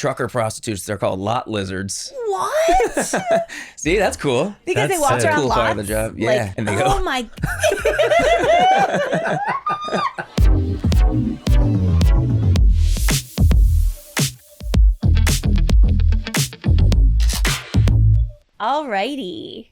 trucker prostitutes. They're called lot lizards. What? See, that's cool. Because That's they walk sick. around Cool lots? part of the job. Yeah, Like, and they go. oh my. Alrighty.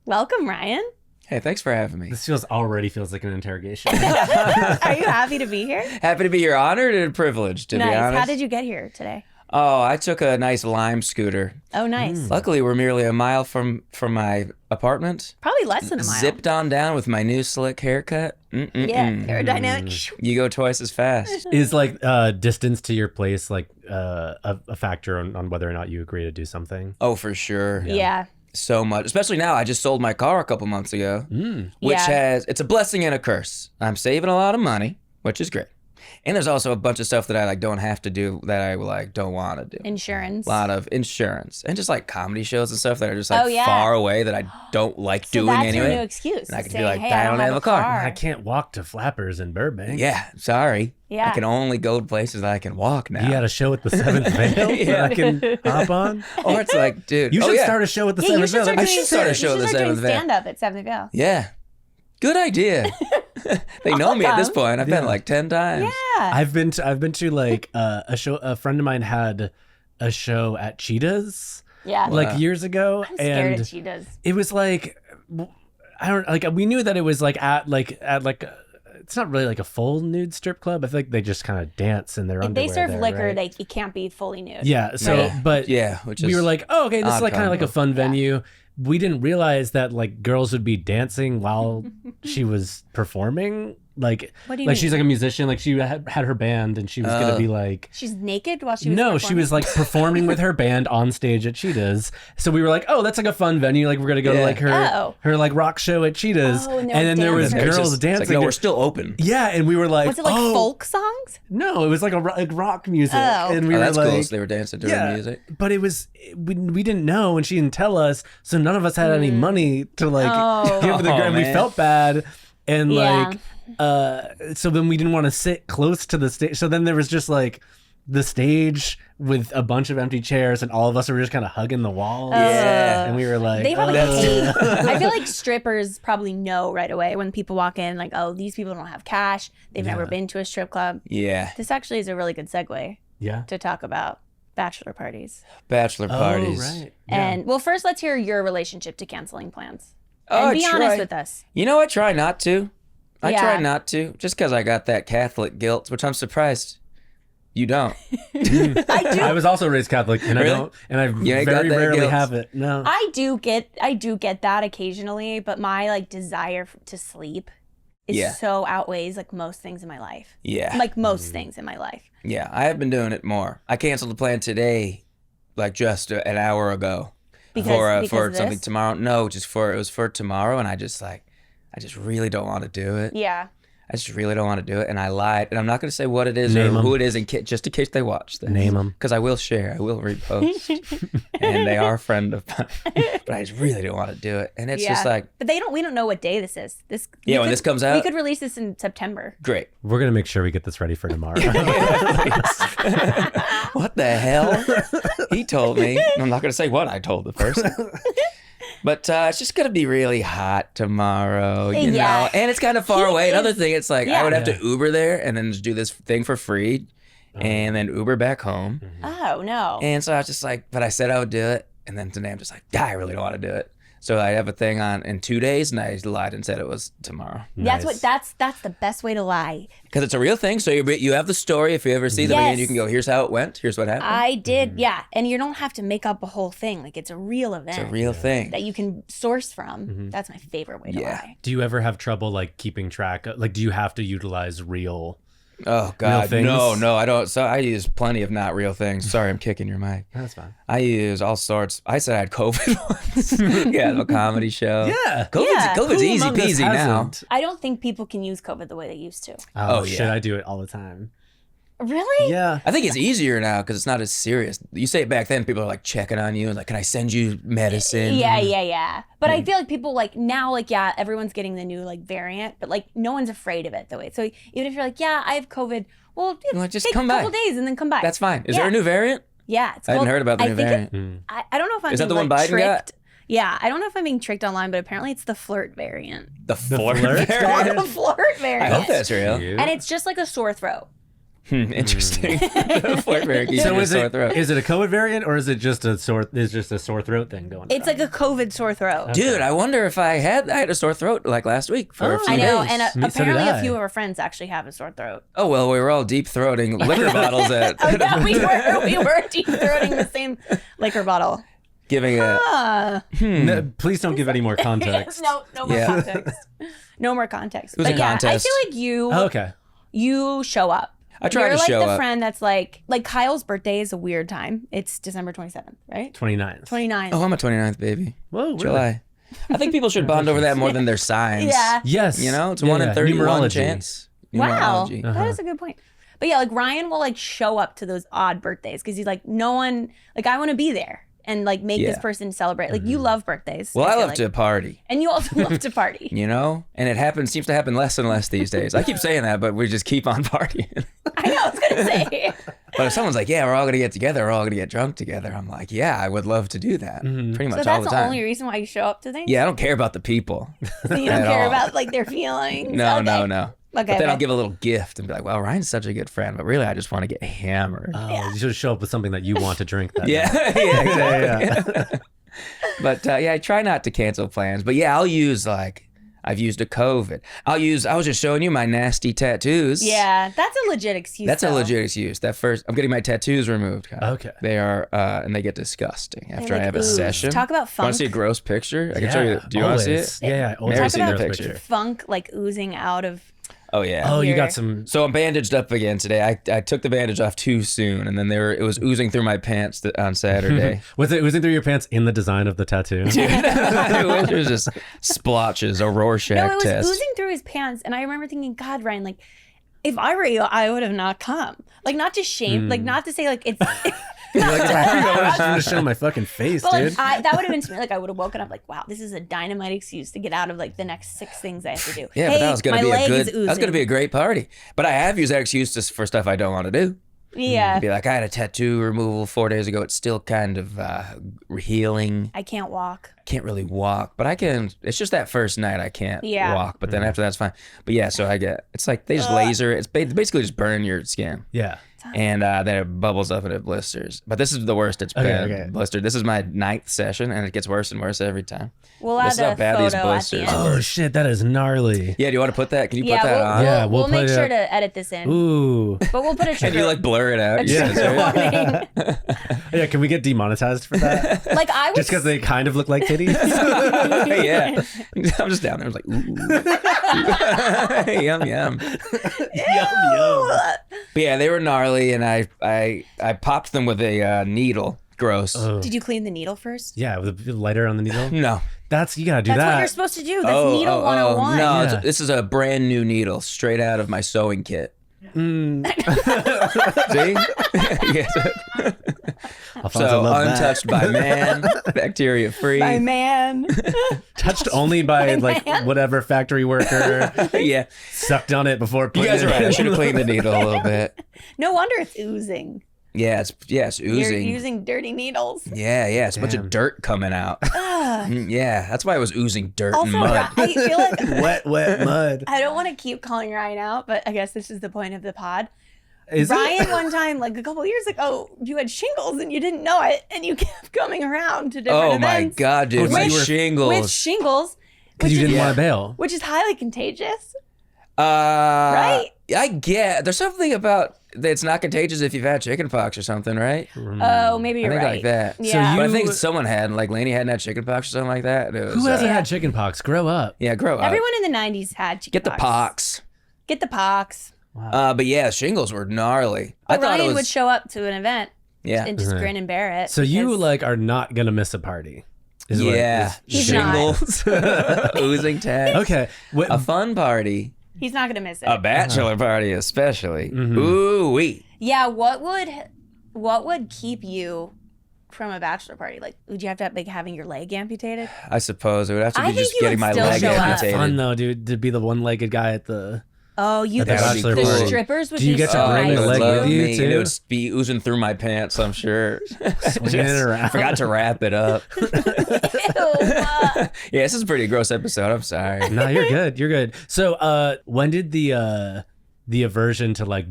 Welcome, Ryan. Hey, thanks for having me. This already feels like an interrogation. Are you happy to be here? Happy to be here. Honored and privileged, to be Nice. honest. How did you get here today? Oh, I took a nice Lime scooter. Oh, nice. Luckily, we're merely a mile from my apartment. Probably less than a mile. Zipped on down with my new slick haircut. Mm-mm-mm. Yeah, aerodynamic. You go twice as fast. Is like distance to your place like a factor on whether or not you agree to do something? Oh, for sure. Yeah. So much. Especially now. I just sold my car a couple months ago, which it's a blessing and a curse. I'm saving a lot of money, which is great. And there's also a bunch of stuff that I don't have to do that I don't want to do. Insurance. A lot of insurance and just like comedy shows and stuff that are just far away that I don't like doing that's anyway. your new excuse. And I can Say, be like, hey, I don't have a car. I can't walk to Flappers in Burbank. Yeah, sorry. Yeah. I can only go to places that I can walk now. You got a show at the Seventh Veil that I can hop on? Or it's like, dude, You should start a show at the Yeah, you Seventh should Veil. start I doing, should start a show at the Seventh Veil. stand-up at Seventh Veil. Yeah. Good idea. They know me at this point. I've been like 10 times. Yeah. I've been to like a show. A friend of mine had a show at Cheetahs Yeah. like years ago, I'm scared and of cheetahs. it was like I don't like we knew that it was like at it's not really like a full nude strip club. I think they just kind of dance in their If underwear. they serve there, liquor, right? it can't be fully nude. Yeah. So, Right. but Yeah, which is we were like, oh, okay, this is odd like kind of like a combo. fun venue. We didn't realize that like girls would be dancing while she was performing. Like, What do you like mean? she's like a musician. Like she had her band, and she was gonna be like. She's naked while she was No, she was like performing with her band on stage at Cheetahs. So we were like, oh, that's like a fun venue. Like we're gonna go to Yeah. like her like rock show at Cheetahs. Oh, and and then there was dancers. It's girls just- dancing. It's like, no, we're still open. Yeah, and we were like, Was it like oh. folk songs? No, it was like like rock music. Oh. And we Oh, were that's like, cool. So they were dancing to the music. but it was we didn't know, and she didn't tell us, so none of us had any money to like Oh. give the Oh, and we man. felt bad, and Yeah. like so then we didn't want to sit close to the stage. So then there was just like the stage with a bunch of empty chairs, and all of us were just kind of hugging the walls. Yeah. And we were like, They probably that's- hate. I feel like strippers probably know right away when people walk in, like, oh, these people don't have cash. They've never been to a strip club. Yeah. This actually is a really good segue yeah. to talk about bachelor parties. Bachelor parties. Oh, right. And well, first, let's hear your relationship to canceling plans. Oh, And be honest try. with us. You know, I try not to. I Yeah. try not to, just because I got that Catholic guilt, which I'm surprised you don't. I was also raised Catholic, and Really? I don't, and I You ain't got very that rarely guilt? have it. No. I do get that occasionally, but my like desire to sleep is Yeah. so outweighs like most things in my life. Yeah. Like most things in my life. Yeah, I have been doing it more. I canceled the plan today, like just an hour ago. Because for of something this? tomorrow. No, it was for tomorrow, and I just really don't want to do it. Yeah. I just really don't want to do it, and I lied. And I'm not going to say what it is Name or 'em. who it is, just in case they watch this. Name 'em. Because I will share. I will repost. And they are a friend of mine. But I just really don't want to do it. And it's just like, But we don't know what day this is. Yeah, when this comes out? We could release this in September. great. We're gonna make sure we get this ready for tomorrow. What the hell? He told me. I'm not going to say what I told the person. But it's just going to be really hot tomorrow, you Yeah. know? And it's kind of far away. Another thing, it's like I would have Yeah. to Uber there and then just do this thing for free and then Uber back home. Oh no. And so I was just like, but I said I would do it. And then today I'm just like, I really don't want to do it. So I have a thing on in 2 days, and I lied and said it was tomorrow. That's Nice. that's the best way to lie. Because it's a real thing. So you have the story. If you ever see the Yes. video, you can go, here's how it went. Here's what happened. I did, yeah. And you don't have to make up a whole thing. Like it's a real event It's a real thing. that you can source from. That's my favorite way to Yeah. lie. Do you ever have trouble like keeping track? Like, do you have to utilize real? Oh God, things? no, I don't. So I use plenty of not real things. Sorry, I'm kicking your mic. That's fine. I use all sorts. I said I had COVID once. Yeah, no comedy show. Yeah. COVID's Who easy among us peasy now. hasn't? I don't think people can use COVID the way they used to. Oh, Oh, shit! yeah. I do it all the time. Really? Yeah. I think it's easier now because it's not as serious. You say it back then, people are like checking on you and like, can I send you medicine? Yeah. But I feel like people like now, like, yeah, everyone's getting the new like variant, but like no one's afraid of it the way. So even if you're like, yeah, I have COVID, well, Well, just take come a couple by. days and then come by. That's fine. Is Yeah. there a new variant? Yeah, it's I hadn't called- heard about the I new think variant. I don't know if I'm Is that being, the one like, Biden got? tricked. Yeah, I don't know if I'm being tricked online, but apparently it's the flirt variant. The flirt flirt variant? The flirt I variant. hope that's real. Cute. And it's just like a sore throat. Interesting. The flirt variant. gives So you a is sore it throat. is it a COVID variant or is it just a sore throat thing going on? It's like a COVID sore throat. Dude, I wonder if I had a sore throat like last week for a few I know, days. and So did apparently a I. few of our friends actually have a sore throat. Oh well, we were all deep throating liquor bottles at Oh yeah, we were deep throating the same liquor bottle. giving a No, please don't give any more context. no more Yeah. context. No more context. was But a yeah, I contest. feel like you Oh, okay. you show up. I try You're to like show the up. friend that's like Kyle's birthday is a weird time. It's December 27th, right? 29th. 29th. Oh, I'm a 29th baby. Whoa, really? July. I think people should bond over that more than their signs. Yeah. Yes. You know, it's Yeah, 1 in yeah. 31 Numerology. chance. Wow. Numerology. That is a good point. But yeah, like Ryan will like show up to those odd birthdays because he's like, no one, like I want to be there and like make this Yeah. person celebrate. Like you love birthdays. Well, I feel love like. to party. And you also love to party. You know, and it seems to happen less and less these days. I keep saying that, but we just keep on partying. I know, I was going to say. But if someone's like, "Yeah, we're all gonna get together, we're all gonna get drunk together," I'm like, "Yeah, I would love to do that." Pretty much So all that's the the time. only reason why you show up to things? Yeah, I don't care about the people. So you don't at care all. about like their feelings? No, Okay. no. Okay, But then I'll okay. give a little gift and be like, "Well, Ryan's such a good friend, but really, I just want to get hammered." Oh, you should show up with something that you want to drink that Yeah, night. yeah, exactly. Yeah. But yeah, I try not to cancel plans. But yeah, I'll use I've used a COVID. I was just showing you my nasty tattoos. Yeah, that's a legit excuse. That's a though. legit excuse. I'm getting my tattoos removed. Kyle. Okay. They are, and they get disgusting after They're I like have a ooze. swant Talk about to funk. see a gross picture? I can show you. Do you want to see it? Yeah, yeah. Always Never Talk see seen a the about gross picture. funk like oozing out of. Oh yeah. Oh, you Here. got some. So I'm bandaged up again today. I took the bandage off too soon, and then it was oozing through my pants on Saturday. Was it through your pants in the design of the tattoo? It was just splotches, a Rorschach No, it was test. oozing through his pants, and I remember thinking, God, Ryan, like, if I were you, I would have not come. Like, not to shame, like, not to say like it's. You're like, I was trying to show my fucking face, But like dude. that would have been to me. Like I would have woken up like, wow, this is a dynamite excuse to get out of like the next 6 things I have to do. Yeah, hey, but that was gonna my be leg a is good. oozing. That was gonna be a great party. But I have used that excuse just for stuff I don't want to do. Yeah, Be like, I had a tattoo removal 4 days ago. It's still kind of healing. I can't walk. Can't really walk, but I can. It's just that first night I can't Yeah. walk. But then after that's fine. But yeah, so it's like they just laser. It's basically just burn your skin. Yeah. And then it bubbles up and it blisters. But this is the worst it's been. okay. Blistered. This is my 9th session, and it gets worse and worse every time. We'll This is add how a bad photo these at the blisters end. are. Oh shit, that is gnarly. Yeah, do you want to put that? Can you Yeah, put that we'll, on? Yeah, we'll we'll make put it sure up. to edit this in. Ooh. But we'll put a Can trigger. you like blur it out? a trigger warning. Yeah, can we get demonetized for that? Like I was Just because they kind of look like titties? Yeah. I'm just down there. I was like, ooh. Yum, yum. Yum. But yeah, they were gnarly, and I popped them with a needle. Gross. Did you clean the needle first? Yeah, with a lighter on the needle. No. You gotta do That's that. what you're supposed to do. That's needle 101. No, Yeah. this is a brand new needle straight out of my sewing kit. Mm. See? Yes. Alfonso So loves that. untouched by man, bacteria free. My man. Touched only by like man. whatever factory worker Yeah. sucked on it before You putting guys it are right. I in. should have cleaned the needle a little bit. No wonder it's oozing. Yeah, it's You're oozing. using dirty needles. Yeah, it's a bunch Damn. of dirt coming out. Ugh. Yeah, that's why it was oozing dirt Also, and mud. I feel like wet mud. I don't want to keep calling Ryan out, but I guess this is the point of the pod. Is Ryan, it? one time, like a couple years ago, you had shingles and you didn't know it, and you kept coming around to different Oh my events god, dude, Oh, my so you were- shingles. with shingles, Because you didn't Yeah. want to bail. which is highly contagious. Right? I get. There's something about that it's not contagious if you've had chickenpox or something, right? Oh, maybe I you're think right. like that. Yeah. But I you- think someone had, like Lainey hadn't had chickenpox or something like that. And it was, Who hasn't Yeah. had chickenpox? Grow up. Yeah, grow up. Everyone in the 90s had chickenpox. Get the pox. Get the pox. But yeah, shingles were gnarly. I thought Ryan it was. would show up to an event Yeah. and just grin and bear it. So you because- like are not gonna miss a party. Is what- Yeah. is- He's not. Shingles. Oozing tag. Okay. What, A fun party. He's not gonna miss it. A bachelor party, especially. Mm-hmm. Ooh-wee. Yeah, what would keep you from a bachelor party? Like, would you have to have, like having your leg amputated? I suppose it would have to I be think just you getting would my still leg show up. amputated. fun though, dude, to be the one-legged guy at the Oh, you At the bachelor the party. strippers would Do you be get to so bring nice. the leg love with you, me. too? It would be oozing through my pants, I'm sure. Swinging it around. Forgot to wrap it up. Ew. Yeah, this is a pretty gross episode. I'm sorry. No, you're good. You're good. So, when did the aversion to like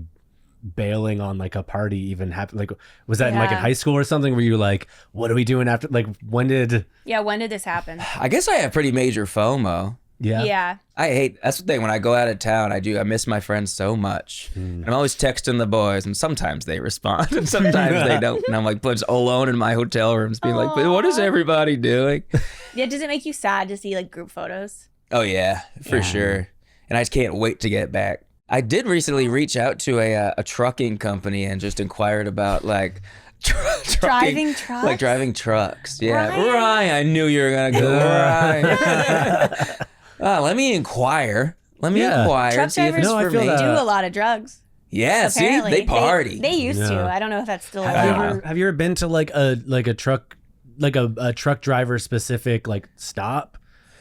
bailing on like a party even happen? Like, was that in like in high school or something? Were you like, what are we doing after? Like, when did? Yeah, when did this happen? I guess I have pretty major FOMO. Yeah. Yeah. That's the thing. When I go out of town, I miss my friends so much. And I'm always texting the boys, and sometimes they respond, and sometimes they don't. And I'm like, just alone in my hotel rooms, being like, but what is everybody doing? Yeah, does it make you sad to see like group photos? Oh, yeah, for sure. And I just can't wait to get back. I did recently reach out to a trucking company and just inquired about like Driving trucks? Like driving trucks. Yeah. Ryan. Ryan, I knew you were going to go. Ryan. Let me inquire. Let me inquire. Truck See if it's drivers for me. do a lot of drugs. Yeah, Apparently. see, they party. They used to. I don't know if that's still Have you ever been to like a truck, like a truck driver specific like stop?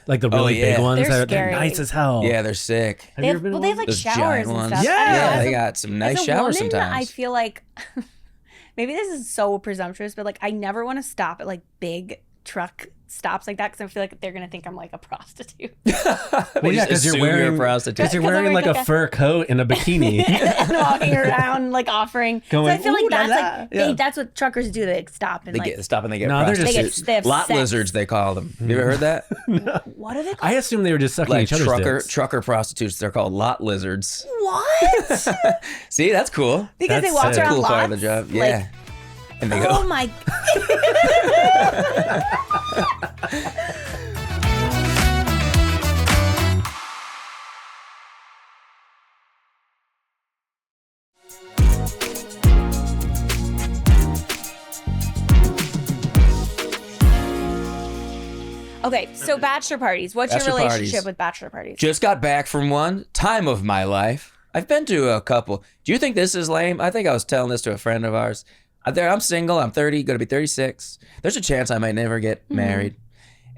Like the really big ones They're they're scary. nice as hell. Yeah, they're sick. Have you ever been to they have one? like Those showers giant and ones. stuff. Yeah. I don't know, Yeah, as they a- got some nice as a showers woman, sometimes. I feel like maybe this is so presumptuous, but like I never want to stop at like big truck stops like that because I feel like they're gonna think I'm like a prostitute. Well, yeah, because assume you're you're a wearing prostitute. because you're 'Cause I'm wearing like wearing, a like, fur coat and a bikini. and walking around like offering. Going, so I feel "Ooh like la that's la." like Yeah. that's what truckers do. They like, stop and They like get stop and they get No, they're just- prostitutes. they have Lot sex. lizards, they call them. You ever heard that? what are they called? I assume they were just sucking Like each other's dicks. trucker prostitutes. They're called lot lizards. What? See, that's cool. Because they That's walk sick. That's a around cool lots. part of the job. Like, Yeah. And they go. oh my. Okay, so bachelor parties. What's Bachelor your relationship parties. with bachelor parties? Just got back from one. Time of my life. I've been to a couple. Do you think this is lame? I think I was telling this to a friend of ours. I'm single. I'm 30, going to be 36. There's a chance I might never get married.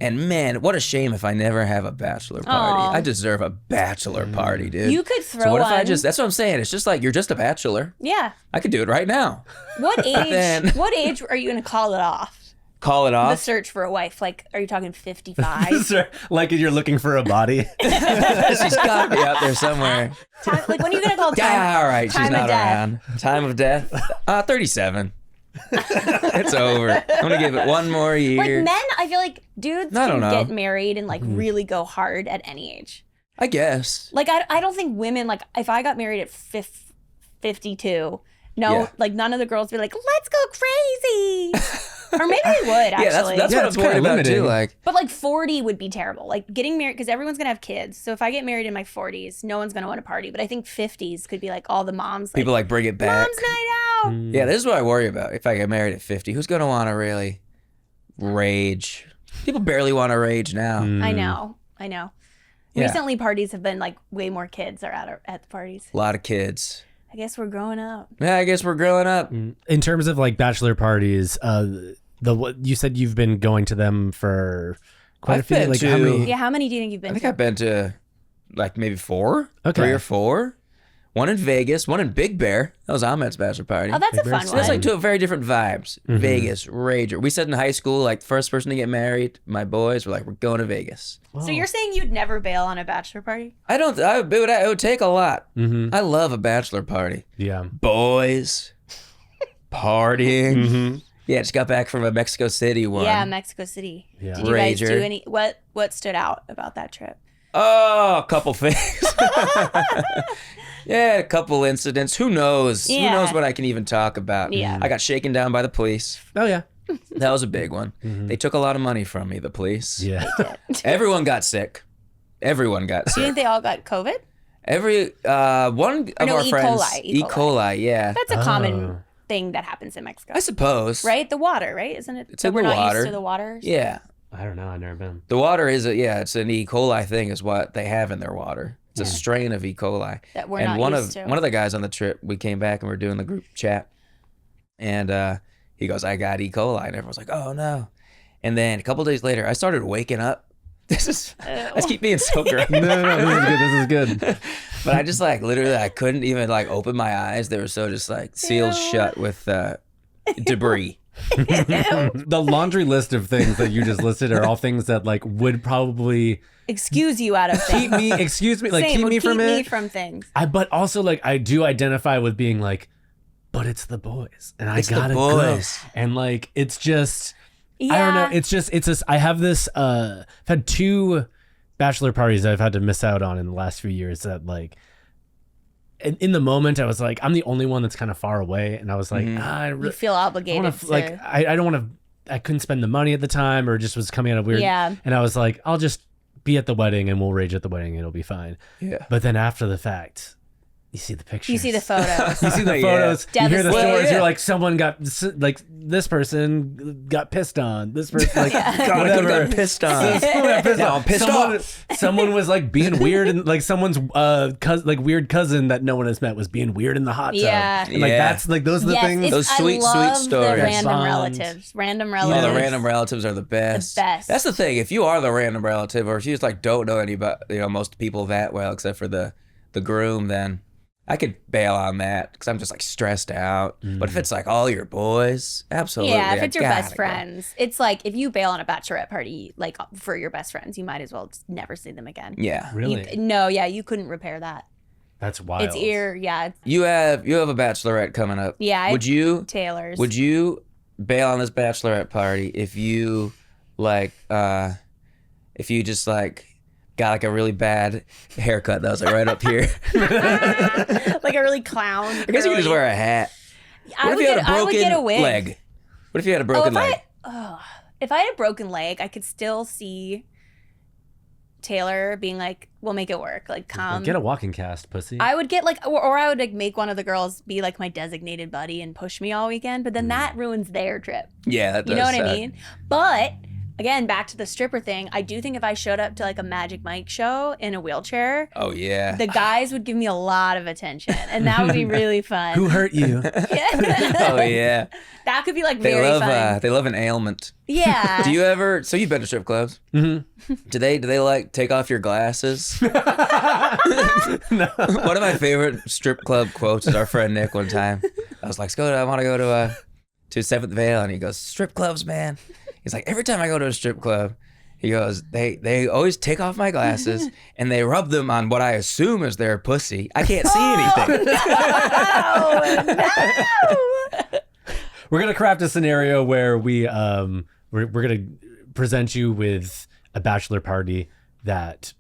And man, what a shame if I never have a bachelor party. Aw. I deserve a bachelor party, dude. You could throw So what if I one. that's what I'm saying. It's just like, you're just a bachelor. Yeah. I could do it right now. What age? Then- What age are you going to call it off? Call it The off. search for a wife. Like, are you talking 55? Sir, like you're looking for a body. She's got to be out there somewhere. Like, when are you going to call time? Yeah, all right. time She's of not death? around. Time of death? 37. It's over. I'm going to give it one more year. Like men, I feel like dudes I don't can know. get married and like really go hard at any age. I guess. Like I don't think women, like if I got married at 52, no, Yeah. like none of the girls would be like, let's go crazy. Or maybe they would actually. Yeah, that's what Yeah, I'm it's worried kinda about limiting. too. Like, But like 40 would be terrible. Like getting married, because everyone's gonna have kids. So if I get married in my 40s, no one's gonna want to party. But I think 50s could be like all the moms. people like bring it back. Mom's night out. Yeah, this is what I worry about. If I get married at 50, who's going to want to really rage? People barely want to rage now. I know. Yeah. Recently, parties have been like way more kids are at the parties. A lot of kids. I guess we're growing up. Yeah, I guess we're growing up. In terms of like bachelor parties, you said you've been going to them for quite a I've few. been Like to- how many? Yeah, how many do you think you've I been think to? I've been to like maybe 4, Okay. 3 or 4. One in Vegas, one in Big Bear. That was Ahmed's bachelor party. Oh, that's a Big fun Bear's So that's one. like two very different vibes. Vegas, rager. We said in high school, like first person to get married, my boys were like, we're going to Vegas. So you're saying you'd never bail on a bachelor party? It would take a lot. I love a bachelor party. Yeah. Boys, partying. Yeah, just got back from a Mexico City one. Yeah, Mexico City. Yeah. Did you guys Rager. do any? What stood out about that trip? Oh, a couple things. Yeah, a couple incidents. Who knows? Yeah. Who knows what I can even talk about? Yeah. I got shaken down by the police. Oh yeah. That was a big one. They took a lot of money from me, the police. Yeah. Everyone got sick. Everyone got Do you sick. think they all got COVID? One of no, our E. friends, coli, E. E. coli, yeah. That's a common thing that happens in Mexico, I suppose. right? The water, right? Isn't it? It's that in we're the not water. used to the waters. Yeah. I don't know. I've never been. The water is it's an E. coli thing is what they have in their water. It's a strain of E. coli. That we're and not one used of to. one of the guys on the trip, we came back and we are doing the group chat, and he goes, "I got E. coli," and everyone's like, "Oh no!" And then a couple days later, I started waking up. I keep being so gross. No, this is good. But I just like literally I couldn't even like open my eyes. They were so just like sealed shut with debris. The laundry list of things that you just listed are all things that like would probably excuse you out of things. Keep Same, me from it. me from things. But also like I do identify with being like, but it's the boys, and It's I gotta the boys. go, and like it's just. Yeah. I don't know. It's this. I have this. I've had 2 bachelor parties that I've had to miss out on in the last few years. That like, in the moment, I was like, I'm the only one that's kind of far away, and I was like, You feel obligated to. like, I don't want to. I couldn't spend the money at the time, or just was coming out of weird. Yeah. And I was like, I'll just be at the wedding, and we'll rage at the wedding, and it'll be fine. Yeah. But then after the fact. You see the pictures. You see the photos. You see the photos. Yeah. You hear the Devastating. stories. Yeah. You're like, someone got like this person got pissed on. This person like God, I could've got pissed on. Someone got pissed Now on. I'm pissed off. Someone was like being weird, and like someone's weird cousin that no one has met was being weird in the hot tub. Yeah. And, like Yeah. that's like those are the Yes, things. Those sweet, I love sweet stories. The random Bond. relatives. Random Oh, relatives. the random relatives are the best. The best. That's the thing. If you are the random relative, or if you just like don't know anybody, most people that well, except for the groom, then I could bail on that because I'm just like stressed out. But if it's like all your boys, absolutely. Yeah, if I it's your gotta best go. friends, it's like if you bail on a bachelorette party, like for your best friends, you might as well just never see them again. Yeah. Really, You couldn't repair that. that's wild. It's it's You have a bachelorette coming up. Yeah, Would you Taylor's. bail on this bachelorette party if you like if you just like got like a really bad haircut that was like right up here? like a really clown. I guess you could just wear a hat. I What if would you had get- a I would broken get a wig. leg? What if you had a broken leg? If I had a broken leg, I could still see Taylor being like, "We'll make it work." Like, come. Get a walking cast, pussy. I would get like, or I would like make one of the girls be like my designated buddy and push me all weekend. But then that ruins their trip. Yeah, that You know does what I suck. mean? But again, back to the stripper thing. I do think if I showed up to like a Magic Mike show in a wheelchair, Oh yeah. the guys would give me a lot of attention, and that would be really fun. Who hurt you? Oh yeah. That could be like They very love fun. they love an ailment. Yeah. Do you ever? So you've been to strip clubs? Mm-hmm. Do they like take off your glasses? One of my favorite strip club quotes is our friend Nick. One time, I was like, "Scott, I want to go to Seventh Veil," and he goes, "Strip clubs, man." He's like, "Every time I go to a strip club," he goes, "They always take off my glasses and they rub them on what I assume is their pussy. I can't see anything." No. We're gonna craft a scenario where we're gonna present you with a bachelor party that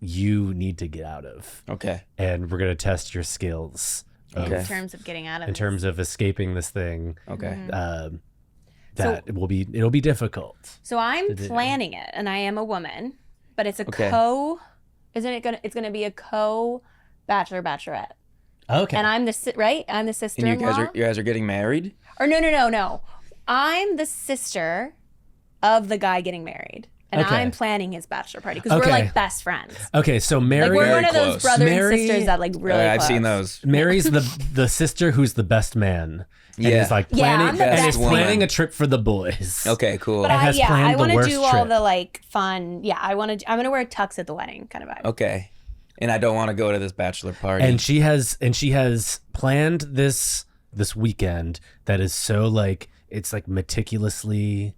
you need to get out of, Okay. and we're gonna test your skills Okay. In terms of getting out of in terms of escaping this thing. Okay. That it'll be difficult. So I'm planning it, and I am a woman, but it's a Okay. It's gonna be a bachelorette. Okay. And I'm I'm the And sister-in-law. you guys are getting married? Or no. I'm the sister of the guy getting married. And Okay. I'm planning his bachelor party because we're Okay. like best friends. Okay, so Like Mary we're one of close. those brother Mary- and sisters that like really I've close. seen those. Mary's the sister who's the best man. And Yeah. is like Yeah, planning I'm the and best is woman. planning a trip for the boys. Okay, cool. But And has planned I the want to worst do all trip. the like fun. Yeah, I'm gonna wear a tux at the wedding kind of vibe. Okay. And I don't want to go to this bachelor party. And she has planned this weekend that is so like it's like meticulously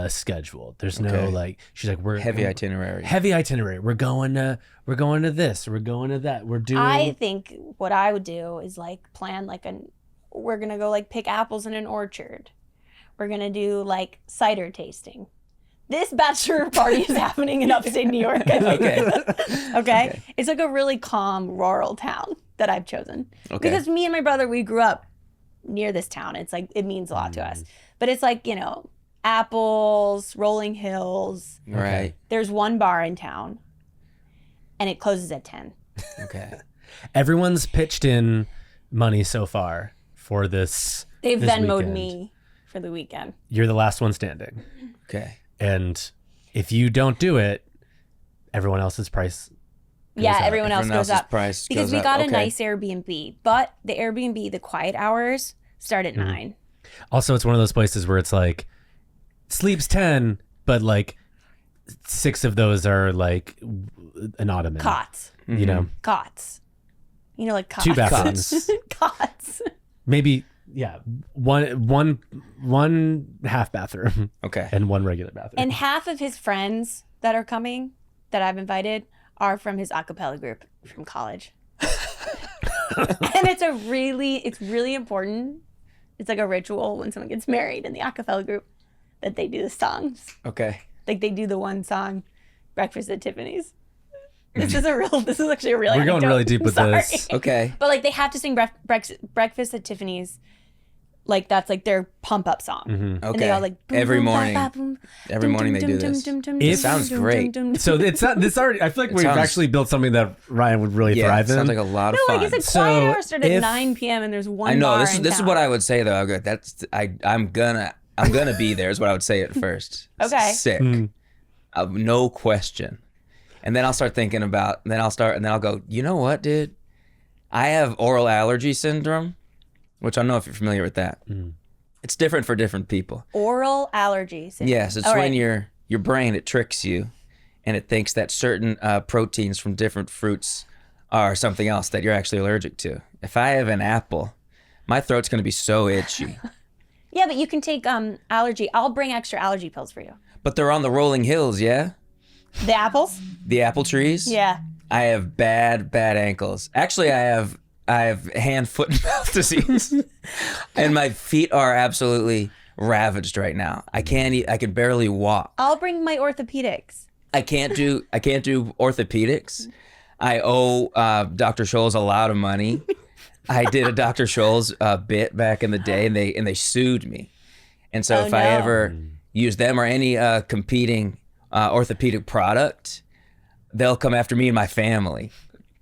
scheduled. There's no Okay. like she's like we're heavy itinerary. Heavy itinerary. We're going to this. We're going to that. We're doing. I think what I would do is like plan like we're gonna go like pick apples in an orchard. We're gonna do like cider tasting. This bachelor party is happening in upstate New York. I think. Okay. It's like a really calm rural town that I've chosen. Okay. Because me and my brother, we grew up near this town. It's like it means a lot to us. But it's like, apples, rolling hills. Right. There's one bar in town and it closes at 10. Okay. Everyone's pitched in money so far for this. They've this Venmo'd weekend. me for the weekend. You're the last one standing, Okay. and if you don't do it, everyone else's price. Yeah, up. everyone else Everyone goes else's up. price Because goes we up. got a Okay. nice Airbnb, but the Airbnb, the quiet hours start at 9. Also, it's one of those places where it's like sleeps 10, but like 6 of those are like an ottoman. Cots. You know, Cots. You know, like cots. 2 bathrooms. Cots. Maybe, yeah. One half bathroom. Okay. And 1 regular bathroom. And half of his friends that are coming, that I've invited, are from his a cappella group from college. And it's really important. It's like a ritual when someone gets married in the a cappella group that they do the songs. Okay. Like they do the one song, Breakfast at Tiffany's. This is actually a real We're going anecdote. really deep with Sorry. this. Okay. But like they have to sing Breakfast at Tiffany's. Like that's like their pump up song. Mm-hmm. Okay. And they all like boom, every boom, morning. ba, ba, boom, Every morning they do this. It sounds great. So it's not, this already, I feel like we've sounds- actually built something that Ryan would really Yeah, thrive in. sounds like a lot of No, fun. like it's a So quiet hour started at if- 9 p.m. and there's one I know bar this is in this is town. what I would say though. I'm gonna be there is what I would say at first. Okay. Sick. No question. And then I'll start thinking about. Then I'll go. You know what, dude? I have oral allergy syndrome, which I don't know if you're familiar with that. It's different for different people. Oral allergies. Yes, it's All when right. your brain, it tricks you, and it thinks that certain proteins from different fruits are something else that you're actually allergic to. If I have an apple, my throat's gonna be so itchy. Yeah, but you can take allergy. I'll bring extra allergy pills for you. But they're on the rolling hills, yeah? The apples? The apple trees? Yeah. I have bad ankles. Actually, I have hand, foot, and mouth disease. And my feet are absolutely ravaged right now. I can't eat, I can barely walk. I'll bring my orthopedics. I can't do orthopedics. I owe Dr. Scholl's a lot of money. I did a Dr. Scholl's bit back in the day, and they sued me. And so Oh, if no. I ever use them or any competing orthopedic product, they'll come after me and my family.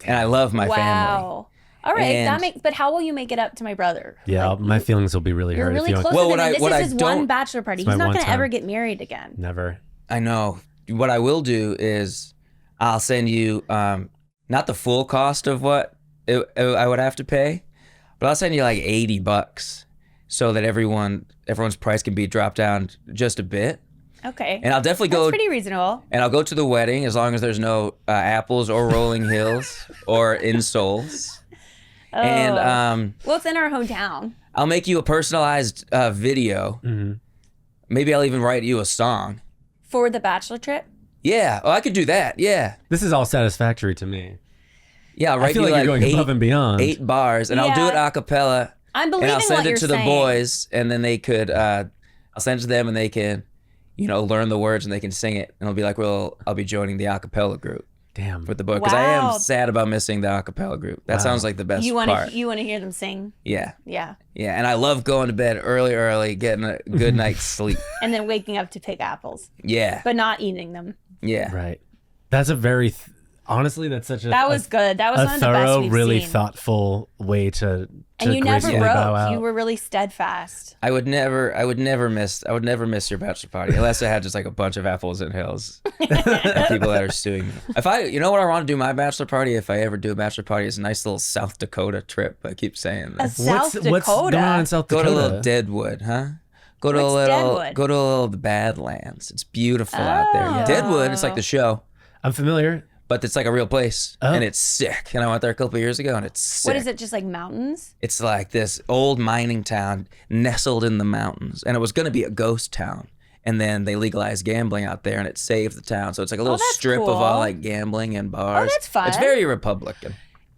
And I love my family. Wow. All right, And- but how will you make it up to my brother? Yeah, Like, my feelings will be really you're hurt really if you close Well, to what him. I- And what this I is his don't- one bachelor party. It's my He's not one going to time. ever get married again. never. I know. What I will do is I'll send you not the full cost of what I would have to pay, but I'll send you like $80 so that everyone's price can be dropped down just a bit. Okay. And I'll definitely That's go pretty reasonable. and I'll go to the wedding as long as there's no apples or rolling hills or insoles. Oh. And Well, it's in our hometown. I'll make you a personalized video. Mm-hmm. Maybe I'll even write you a song. For the bachelor trip? Yeah. Oh, I could do that. Yeah. This is all satisfactory to me. Yeah. I'll I write feel you like you're going above and beyond. 8 bars, and I'll do it Yeah. a cappella. I'm And believing I'll send what it you're to saying. the boys, and then they could. I'll send it to them, and they can, learn the words, and they can sing it. And it'll be like, well, I'll be joining the a cappella group Damn. for the book because I am Wow. sad about missing the a cappella group. That Wow. sounds like the best You want part. to hear them sing? Yeah, Yeah. yeah, and I love going to bed early, getting a good night's sleep. And then waking up to pick apples, Yeah, but not eating them. yeah. Right. That's a very, honestly, that's such a That was good. That was a one of the best thorough, we've really seen. thoughtful way to And you never gracefully bow out. broke. You were really steadfast. I would never miss your bachelor party unless I had just like a bunch of apples and hills and people that are suing me. If you know what I want to do my bachelor party, if I ever do a bachelor party, is a nice little South Dakota trip. I keep saying A that. South Dakota. What's going on in South Go Dakota? to a little Deadwood, huh? Go to What's a little Deadwood? go to a little the Badlands. It's beautiful out there. Oh. Deadwood, it's like the show, I'm familiar. but it's like a real place, Oh. and it's sick. And I went there a couple of years ago, and it's sick. What is it? Just like mountains? It's like this old mining town nestled in the mountains, and it was going to be a ghost town. And then they legalized gambling out there, and it saved the town. So it's like a little that's strip of cool. all like gambling and bars. that's fun. It's very Republican.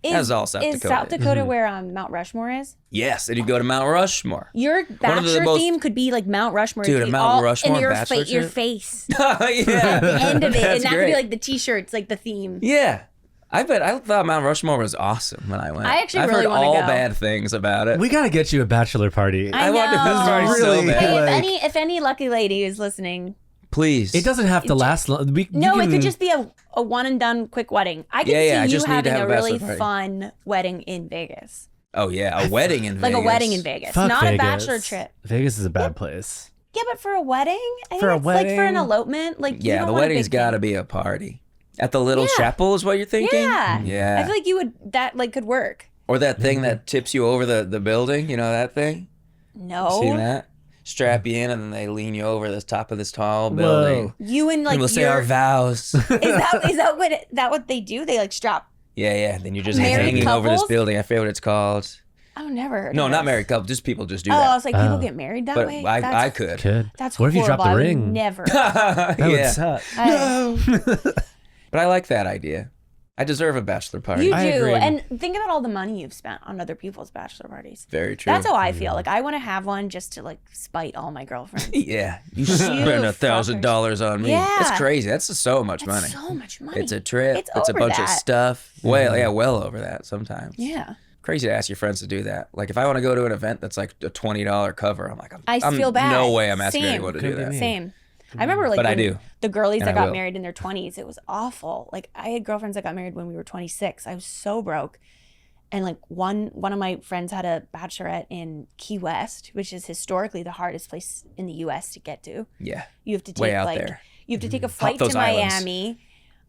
That's all South is Dakota. South Dakota where Mount Rushmore is? Yes, and you go to Mount Rushmore. Your One of the bachelor most- theme could be like Mount Rushmore. Dude, It'd a be Mount all Rushmore in your, bachelor your trip? face. Oh, yeah. The end of it. That's And that could great. be like the t-shirts, like the theme. Yeah. I thought Mount Rushmore was awesome when I went. I actually I've really heard wanna all go. bad things about it. We gotta get you a bachelor party. I want to know. this party so Really? bad. Hey, Like- if any lucky lady is listening, Please. It doesn't have to last long. no, it could just be a one and done quick wedding. I could Yeah, I see you just need to having have a a really bachelor party. fun wedding in Vegas. Oh yeah, a wedding in Like Vegas. a wedding in Vegas. Fuck Not Vegas. a bachelor trip. Vegas is a bad place. Yeah, but for a wedding? I think For a it's like for an wedding? elopement. Like you Yeah, don't the want a wedding's big got to thing. be a party. At the little Yeah. chapel is what you're thinking? Yeah. Yeah. I feel like you would that like could work. Or that thing that tips you over the building, you know that thing? No. Seen that? strap you in, and then they lean you over the top of this tall building. You and like And we'll say our vows. is that what they do? They like strap. Yeah. Then you're just Married hanging over this couples? building. I forget what it's called. I've never heard No, of not this. married couple. Just people just do Oh, I that. was like, people get married that But way? I could. That's What if you horrible. drop the I would ring? Never. That would Yeah. suck. But I like that idea. I deserve a bachelor party. You I do. agree. And think about all the money you've spent on other people's bachelor parties. Very true. That's how I feel. Like I want to have one just to like spite all my girlfriends. Yeah, you spent $1,000 on me. Yeah. It's crazy. That's so much money. So much money. It's a trip. It's It's a over bunch of that. stuff. Well over that sometimes. Yeah. Crazy to ask your friends to do that. Like if I want to go to an event that's like a $20 cover, I'm like, I I'm feel bad. No way I'm asking Same. anyone to do Could be that. me. Same. I remember like But I when do. the girlies And that I got will. married in their 20s, it was awful. Like I had girlfriends that got married when we were 26. I was so broke. And like one of my friends had a bachelorette in Key West, which is historically the hardest place in the US to get to. Yeah. You have to take Way out like there. you have to take a flight to those islands. Miami.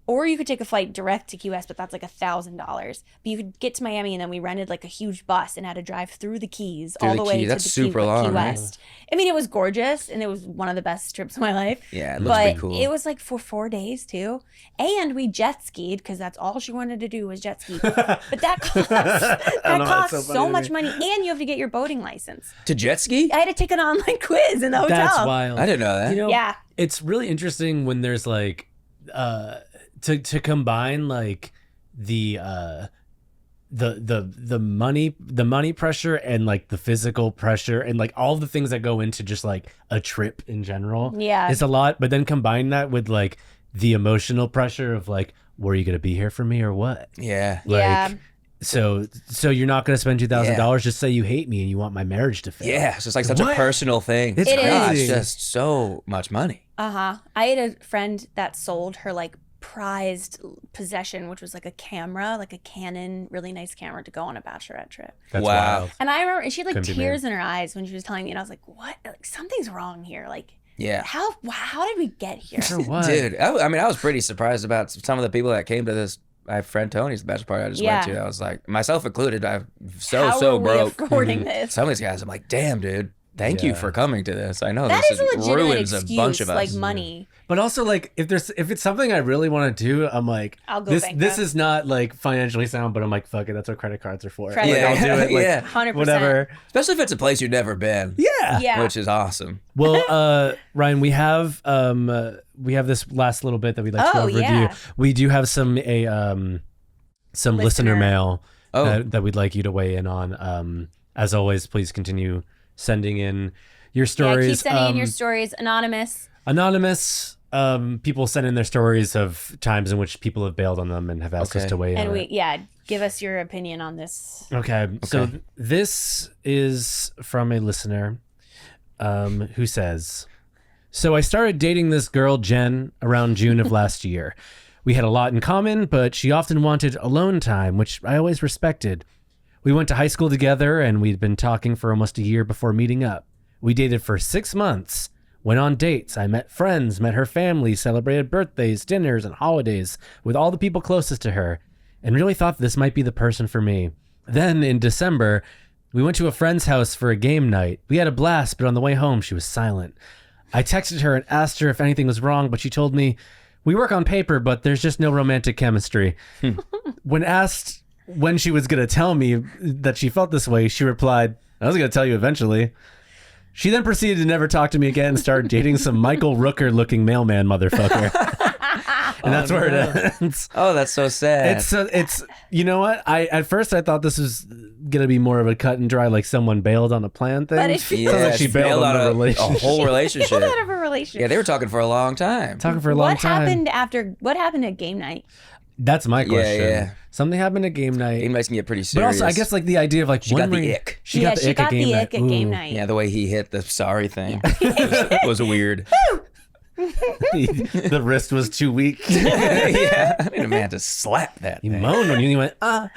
Or you could take a flight direct to Key West, but that's like $1,000. But you could get to Miami, and then we rented like a huge bus and had to drive through the Keys Through all the the way Keys. to That's the super Key long, right? West. I mean, it was gorgeous, and it was one of the best trips of my life. Yeah, it looks But pretty cool. it was like for 4 days too, and we jet skied because that's all she wanted to do was jet ski. But that costs that's so much money, and you have to get your boating license. To jet ski? I had to take an online quiz in the hotel. That's wild. I didn't know that. You know, Yeah. it's really interesting when there's like to combine like the money pressure and like the physical pressure and like all the things that go into just like a trip in general. Yeah. It's a lot, but then combine that with like the emotional pressure of like, were you gonna be here for me or what? Yeah. Like, Yeah. So you're not gonna spend $2,000. Just say you hate me and you want my marriage to fail. Yeah. It's just like such a What? personal thing. It's It God, crazy. it's just so much money. I had a friend that sold her like prized possession, which was like a camera, like a Canon, really nice camera to go on a bachelorette trip. That's Wow. wild. And I remember, and she had like Couldn't be tears in her eyes when she was telling me, and I was like, "What? Like something's wrong here. Like, Yeah. how did we get here?" For what? Dude, I mean, I was pretty surprised about some of the people that came to this. My friend Tony's bachelor party I just went Yeah. to. I was like, myself included, I'm How so are we broke. affording this? Some of these guys, I'm like, damn, dude, thank you Yeah. for coming to this. I know That this is a legitimate ruins excuse, a bunch of us. like money. But also, like, if it's something I really want to do, I'm like, I'll go this bankrupt. is not like financially sound, but I'm like, fuck it, that's what credit cards are for. Credit Like, I'll cards. do it. Like, Yeah. 100%. whatever. Especially if it's a place you've never been. Yeah. Yeah. Which is awesome. Well, Ryan, we have this last little bit that we'd like to go Oh, over with yeah. you. We do have some listener Listener. mail Oh. that we'd like you to weigh in on. As always, please continue sending in your stories. Yeah, keep sending in your Um, stories, anonymous. Anonymous. People send in their stories of times in which people have bailed on them and have asked us Okay. to weigh in And on we, it. give us your opinion on this. Okay. So this is from a listener who says, so I started dating this girl, Jen, around June of last year. We had a lot in common, but she often wanted alone time, which I always respected. We went to high school together, and we'd been talking for almost a year before meeting up. We dated for 6 months, went on dates. I met friends, met her family, celebrated birthdays, dinners, and holidays with all the people closest to her, and really thought this might be the person for me. Then, in December, we went to a friend's house for a game night. We had a blast, but on the way home, she was silent. I texted her and asked her if anything was wrong, but she told me, we work on paper, but there's just no romantic chemistry. When asked when she was going to tell me that she felt this way, she replied, I was going to tell you eventually. She then proceeded to never talk to me again and started dating some Michael Rooker-looking mailman motherfucker. And that's where it ends. Oh, that's so sad. It's you know what? At first I thought this was gonna be more of a cut and dry, like someone bailed on a plan thing. But it Sounds yeah, like she it's bailed on a a relationship. whole relationship. People out of a relationship. Yeah, they were talking for a long time. Talking for a long What time. happened at game night? That's my question. yeah. Something happened at game night. Game nights can get pretty But serious. also, I guess like the idea of like She when got the were you- ick. She got the ick at game night. Ooh. Yeah, the way he hit the sorry thing was weird. The wrist was too weak. Yeah, I need a man to slap that You thing. moaned when you went, ah.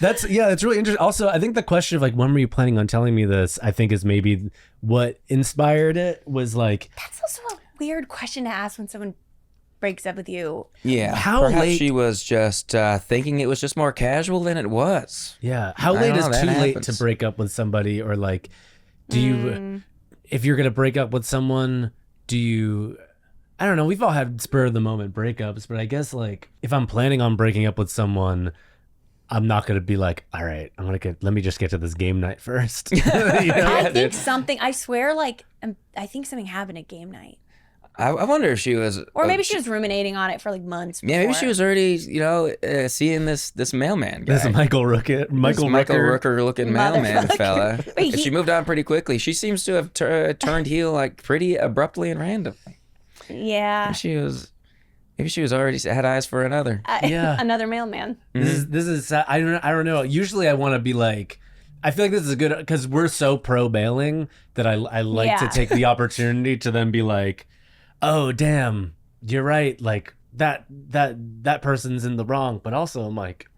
That's really interesting. Also, I think the question of like, when were you planning on telling me this? I think is maybe what inspired it was like, That's also a weird question to ask when someone breaks up with you. Yeah, How perhaps late- she was just thinking it was just more casual than it was. yeah, how I late don't is know, that too late happens. to break up with somebody or like Do you, if you're going to break up with someone, do you, I don't know, we've all had spur of the moment breakups, but I guess like if I'm planning on breaking up with someone, I'm not going to be like, all right, let me just get to this game night first. You know? I swear, like, I think something happened at game night. I wonder if she was, or maybe she was ruminating on it for like months before. Yeah, maybe she was already, seeing this mailman guy. This Michael Rooker looking mailman fella. Wait, she moved on pretty quickly. She seems to have turned heel like pretty abruptly and randomly. Yeah. Maybe she was already had eyes for another. Another mailman. This is I don't know. Usually I want to be like, I feel like this is good because we're so pro bailing that I like to take the opportunity to then be like, oh damn, you're right. Like that person's in the wrong. But also I'm like,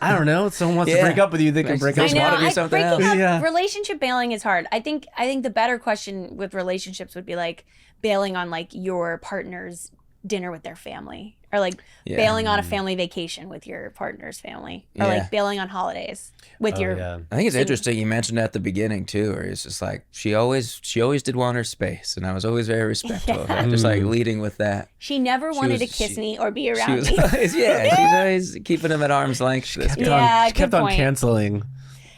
I don't know. If someone wants to break up with you, they can break up. I know. Want to be something else. Relationship bailing is hard. I think the better question with relationships would be like bailing on like your partner's dinner with their family, or like bailing on a family vacation with your partner's family, or like bailing on holidays with your. I think it's interesting you mentioned at the beginning too, where it's just like she always did want her space, and I was always very respectful of her, just like leading with that. She never wanted to kiss me or be around me. She's always keeping him at arm's length. She kept on canceling.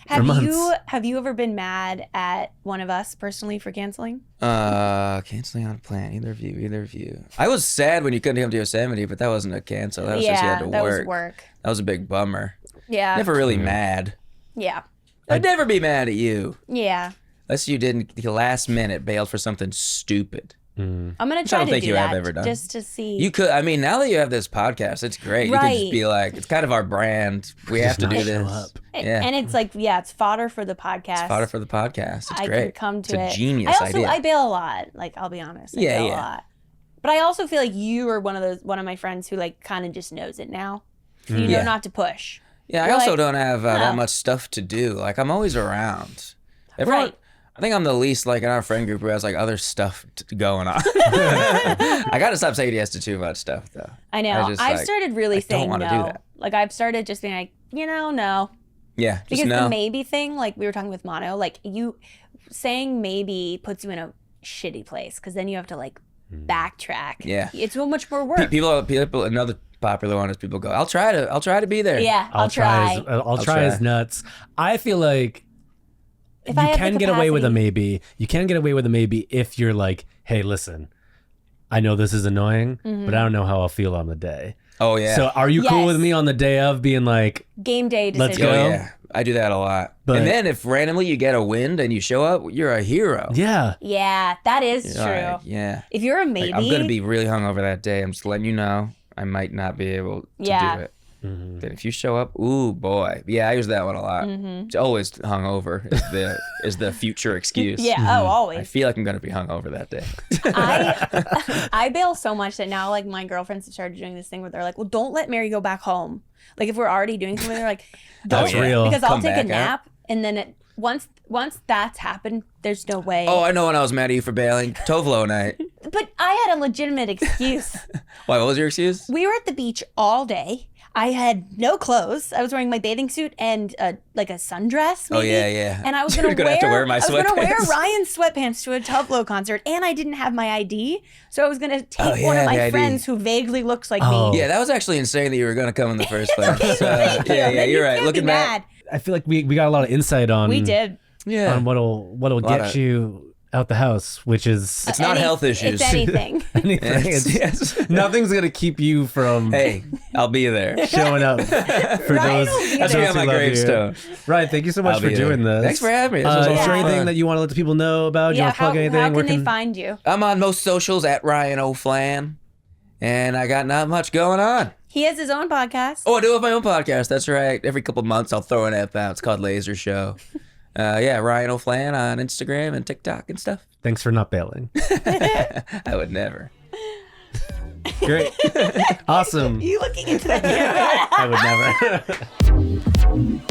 Have you ever been mad at one of us personally for canceling? Canceling on a plan. Either of you. I was sad when you couldn't come to Yosemite, but that wasn't a cancel. That was just you had to work. That was work. That was a big bummer. Yeah. Never really mad. Yeah. I'd never be mad at you. Yeah. Unless you didn't the last minute bailed for something stupid. I'm gonna try to do that ever done. just to see. You could. I mean, now that you have this podcast, it's great. Right. You can just be like, it's kind of our brand. We have to do this. Yeah. And it's like, it's fodder for the podcast. It's great. Can come to it's a genius idea. I bail a lot. Like, I'll be honest. I bail a lot. But I also feel like you are one of my friends who like kind of just knows it now. You know not to push. Yeah, I also don't have that much stuff to do. Like, I'm always around. Everyone, I think I'm the least, like, in our friend group who has, like, other stuff going on. I got to stop saying yes to too much stuff, though. I know. I've started really saying no. Do that. Like, I've started just being like, no. Yeah, just because no. The maybe thing, like, we were talking with Mono, like, you saying maybe puts you in a shitty place because then you have to, like, backtrack. Yeah. It's so much more work. People, another popular one is people go, I'll try to be there. Yeah, I'll try. I'll try as nuts. I feel like you can get away with a maybe. You can get away with a maybe if you're like, hey, listen, I know this is annoying, but I don't know how I'll feel on the day. Oh, yeah. So are you cool with me on the day of being like, game day decision? Let's go? Oh, yeah. I do that a lot. And then if randomly you get a wind and you show up, you're a hero. Yeah. Yeah, that is true. Like, yeah. If you're a maybe. Like, I'm going to be really hungover that day. I'm just letting you know. I might not be able to do it. Then if you show up, ooh boy, I use that one a lot. It's always hungover is the future excuse. Always. I feel like I'm gonna be hungover that day. I bail so much that now like my girlfriends have started doing this thing where they're like, well, don't let Mary go back home. Like if we're already doing something, they're like, that's real. Because I'll take a nap and then once that's happened, there's no way. Oh, I know when I was mad at you for bailing. Tovlo night. But I had a legitimate excuse. Why? What was your excuse? We were at the beach all day. I had no clothes. I was wearing my bathing suit and like a sundress. Maybe. Oh yeah. And I was gonna have to wear my sweatpants. I was gonna wear Ryan's sweatpants to a Tovlo concert, and I didn't have my ID, so I was gonna take one of my friends who vaguely looks like me. Yeah, that was actually insane that you were gonna come in the first place. Thank you. You're right. Looking back, I feel like we got a lot of insight on. We did. Yeah. On what'll get you out the house, which is it's not health issues. It's anything. Nothing's gonna keep you from. Hey, I'll be there. Showing up for Ryan those. That's me on my gravestone. Ryan, thank you so much for doing this. Thanks for having me. Is there anything that you want to let the people know about? You want to plug anything? How can they find you? I'm on most socials at Ryan O'Flan, and I got not much going on. He has his own podcast. Oh, I do have my own podcast. That's right. Every couple months, I'll throw an app out. It's called Laser Show. Ryan O'Flan on Instagram and TikTok and stuff. Thanks for not bailing. I would never. Great. Awesome. You looking into that camera? I would never.